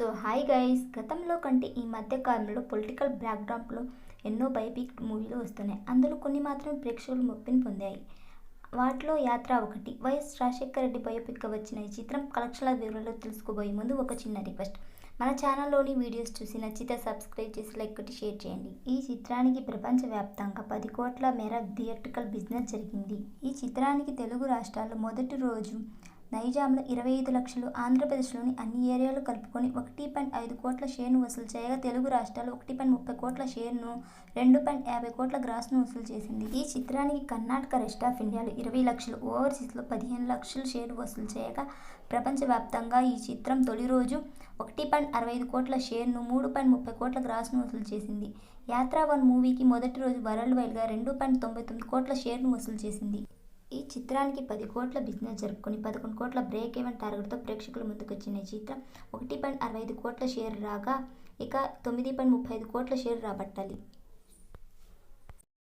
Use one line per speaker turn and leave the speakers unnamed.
So hi guys, గతంలో కంటే ఈ మధ్య కాలంలో పొలిటికల్ బ్యాక్డ్రాప్లో ఎన్నో బయోపిక్ మూవీలు వస్తున్నాయి. అందులో కొన్ని మాత్రమే ప్రేక్షకులు మెప్పుని పొందాయి. వాటిలో యాత్ర ఒకటి. వైఎస్ రాజశేఖర రెడ్డి బయోపిక్గా వచ్చిన ఈ చిత్రం కలెక్షన్ల వివరాలు తెలుసుకోబోయే ముందు ఒక చిన్న రిక్వెస్ట్. మన ఛానల్లోని వీడియోస్ చూసి నచ్చితే సబ్స్క్రైబ్ చేసి లైక్ కొట్టి షేర్ చేయండి. ఈ చిత్రానికి ప్రపంచవ్యాప్తంగా 10 కోట్ల మేర థియేట్రికల్ బిజినెస్ జరిగింది. ఈ చిత్రానికి తెలుగు రాష్ట్రాల్లో మొదటి రోజు నైజాంలో 25 లక్షలు, ఆంధ్రప్రదేశ్లోని అన్ని ఏరియాలు కలుపుకొని 1.5 కోట్ల షేర్ను వసూలు చేయగా, తెలుగు రాష్ట్రాలు 1.30 కోట్ల షేర్ను, 2.50 కోట్ల గ్రాస్ను వసూలు చేసింది. ఈ చిత్రానికి కర్ణాటక, రెస్ట్ ఆఫ్ ఇండియాలో 20 లక్షలు, ఓవర్సీస్లో 15 లక్షల షేర్ వసూలు చేయగా, ప్రపంచవ్యాప్తంగా ఈ చిత్రం తొలి రోజు 1.65 కోట్ల షేర్ను, 3.30 కోట్ల గ్రాస్ను వసూలు చేసింది. యాత్ర 1 మూవీకి మొదటి రోజు వరల్డ్ వైడ్గా 2.99 కోట్ల షేర్ను వసూలు చేసింది. ఈ చిత్రానికి 10 కోట్ల బిజినెస్ జరుపుకొని 11 కోట్ల బ్రేక్ ఈవెన్ టార్గెట్తో ప్రేక్షకుల ముందుకొచ్చిన ఈ చిత్రం 1.65 కోట్ల షేర్ రాగా, ఇక 9.35 కోట్ల షేర్ రాబట్టాలి.